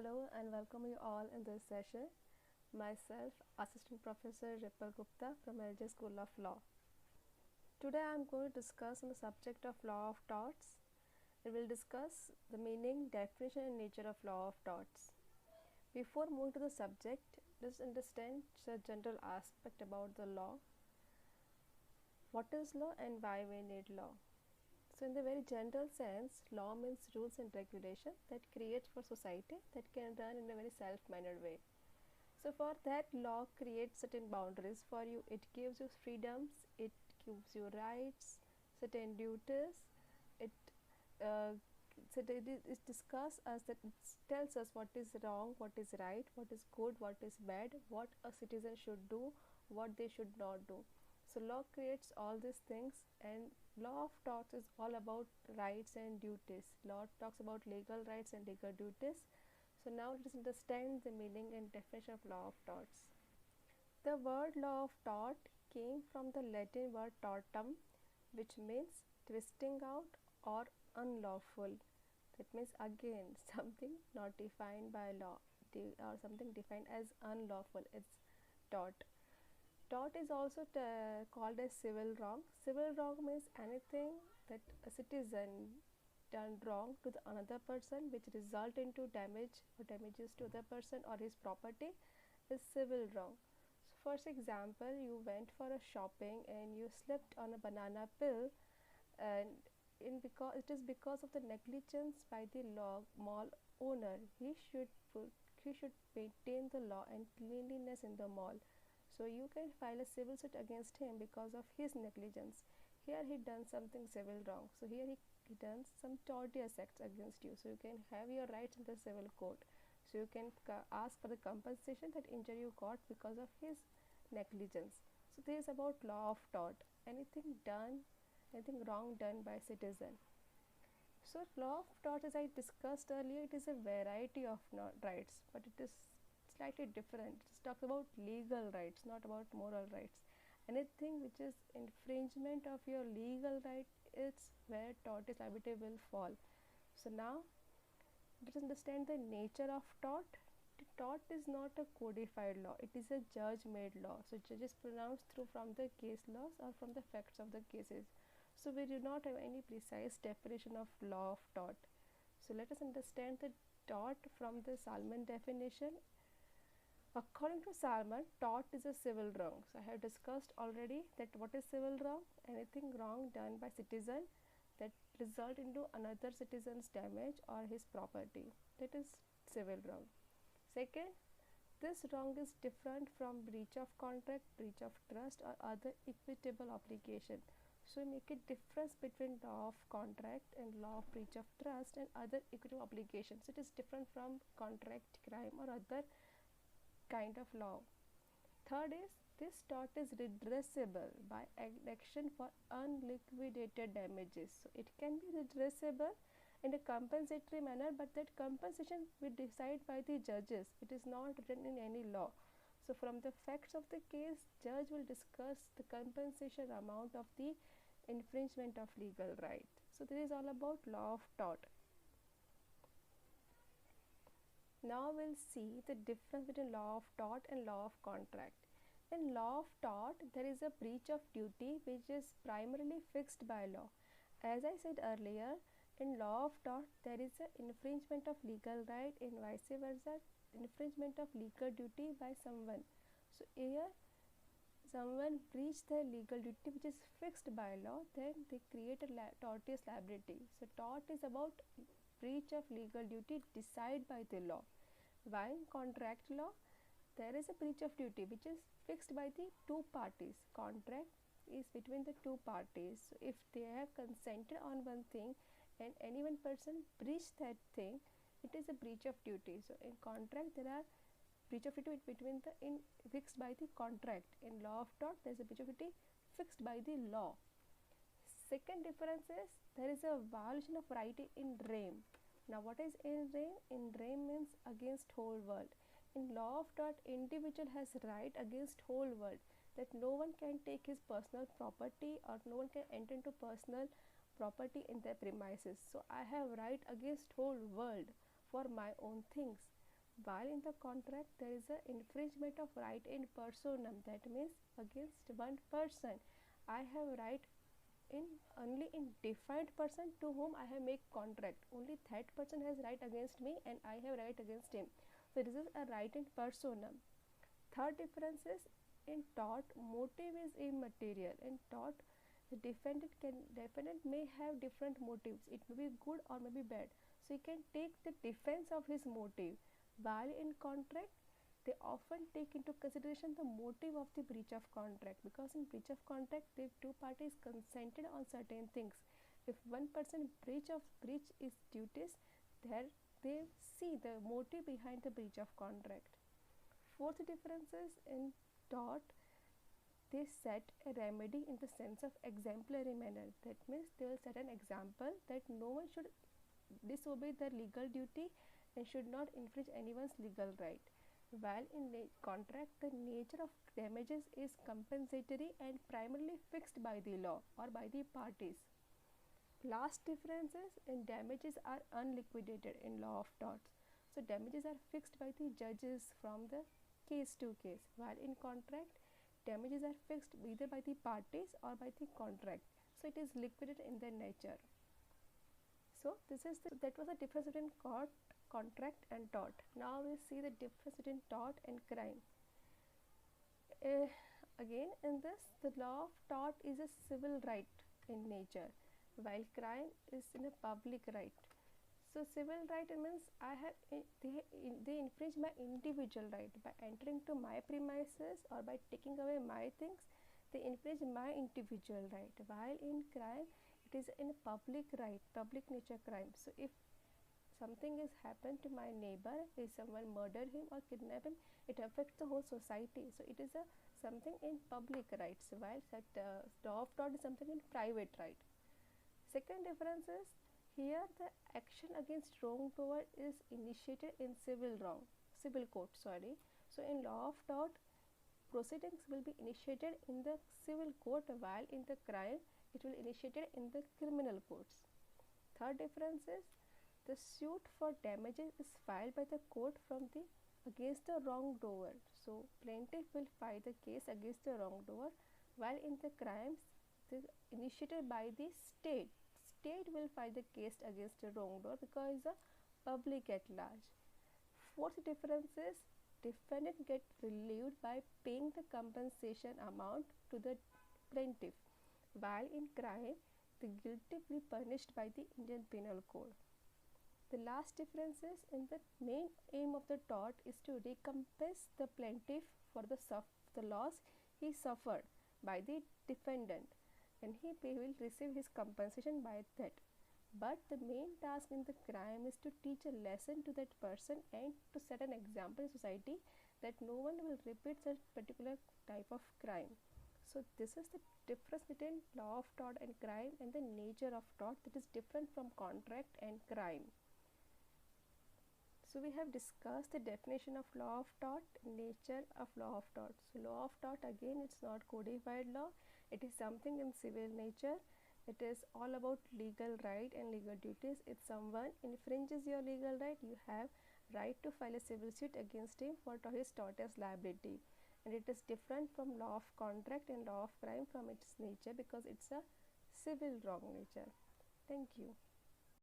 Hello and welcome you all in this session. Myself, Assistant Professor Ripal Gupta from LJ School of Law. Today I am going to discuss on the subject of law of torts. We will discuss the meaning, definition and nature of law of torts. Before moving to the subject, let's understand the general aspect about the law. What is law and why we need law? So in the very general sense, law means rules and regulation that creates for society that can run in a very self-mannered way. So for that, law creates certain boundaries for you. It gives you freedoms, it gives you rights, certain duties. It it discusses us that it tells us what is wrong, what is right, what is good, what is bad, what a citizen should do, what they should not do. So law creates all these things, and law of torts is all about rights and duties. Law talks about legal rights and legal duties. So now let us understand the meaning and definition of law of torts. The word law of tort came from the Latin word tortum, which means twisting out or unlawful. That means again something not defined by law or something defined as unlawful. It's tort. Tort is also called as civil wrong. Civil wrong means anything that a citizen done wrong to the another person which result into damage or damages to the person or his property is civil wrong. So for example, you went for a shopping and you slipped on a banana peel, and it is because of the negligence by the mall owner. He should maintain the law and cleanliness in the mall. So you can file a civil suit against him because of his negligence. Here he done something civil wrong. So here he done some tortious acts against you. So you can have your rights in the civil court. So you can ask for the compensation that injury you got because of his negligence. So this is about law of tort. Anything wrong done by citizen. So law of tort, as I discussed earlier, it is a variety of rights, but it is slightly different. It talks about legal rights, not about moral rights. Anything which is infringement of your legal right, it's where tort liability will fall. So now let's understand the nature of tort. Tort is not a codified law, it is a judge made law. So judges pronounce through from the case laws or from the facts of the cases. So we do not have any precise definition of law of tort. So let us understand the tort from the Salmon definition. According to Salmon, tort is a civil wrong. So I have discussed already that what is civil wrong? Anything wrong done by citizen that result into another citizen's damage or his property. That is civil wrong. Second, this wrong is different from breach of contract, breach of trust or other equitable obligation. So we make a difference between law of contract and law of breach of trust and other equitable obligations. It is different from contract, crime or other kind of law. Third is, this tort is redressable by action for unliquidated damages. So it can be redressable in a compensatory manner, but that compensation will be decided by the judges. It is not written in any law. So from the facts of the case, judge will discuss the compensation amount of the infringement of legal right. So this is all about law of tort. Now we'll see the difference between law of tort and law of contract. In law of tort, there is a breach of duty which is primarily fixed by law. As I said earlier, in law of tort, there is an infringement of legal right and vice versa, infringement of legal duty by someone. So here, someone breached their legal duty which is fixed by law, then they create a tortious liability. So tort is about breach of legal duty decided by the law. While in contract law, there is a breach of duty which is fixed by the two parties. Contract is between the two parties. So if they have consented on one thing and any one person breached that thing, it is a breach of duty. So in contract, there are breach of duty between the fixed by the contract. In law of tort, there is a breach of duty fixed by the law. Second difference is there is a violation of right in rem. Now what is in rem? In rem means against whole world. In law of tort, individual has right against whole world, that no one can take his personal property or no one can enter into personal property in their premises. So I have right against whole world for my own things. while in the contract there is an infringement of right in personam, that means against one person. I have right in only in defined person to whom I have make contract, only that person has right against me and I have right against him. So this is a right in personam. Third difference is in tort motive is immaterial. In tort the defendant may have different motives, it may be good or may be bad, so he can take the defense of his motive, while in contract they often take into consideration the motive of the breach of contract, because in breach of contract the two parties consented on certain things. If one person breach is duties, there they see the motive behind the breach of contract. Fourth difference is in tort they set a remedy in the sense of exemplary manner, that means they will set an example that no one should disobey their legal duty and should not infringe anyone's legal right, while in contract the nature of damages is compensatory and primarily fixed by the law or by the parties. Last difference is in damages are unliquidated in law of torts, so damages are fixed by the judges from the case to case, while in contract damages are fixed either by the parties or by the contract, so it is liquidated in their nature. So that was the difference between court, contract and tort. Now we see the difference between tort and crime. Uh, Again in this, the law of tort is a civil right in nature, while crime is in a public right. So civil right means they infringe my individual right by entering to my premises or by taking away my things. They infringe my individual right. While in crime, it is in public right, public nature crime. So if something has happened to my neighbor, if someone murder him or kidnap him, it affects the whole society. So it is a something in public rights, while law of tort is something in private right. Second difference is here the action against wrongdoer is initiated in civil court. Sorry. So in law of tort, proceedings will be initiated in the civil court, while in the crime it will initiated in the criminal courts. Third difference is the suit for damages is filed by the court from the against the wrongdoer. So plaintiff will file the case against the wrongdoer, while in the crimes it is initiated by the state. State will file the case against the wrongdoer because the public at large. Fourth difference is defendant get relieved by paying the compensation amount to the plaintiff, while in crime the guilty will be punished by the Indian Penal Code. The last difference is in the main aim of the tort is to recompense the plaintiff for the loss he suffered by the defendant, and will receive his compensation by that. But the main task in the crime is to teach a lesson to that person and to set an example in society that no one will repeat such particular type of crime. So this is the difference between law of tort and crime and the nature of tort that is different from contract and crime. So we have discussed the definition of law of tort, nature of law of tort. So law of tort, again, it's not codified law. It is something in civil nature. It is all about legal right and legal duties. If someone infringes your legal right, you have right to file a civil suit against him for his tortious liability. And it is different from law of contract and law of crime from its nature because it's a civil wrong nature. Thank you.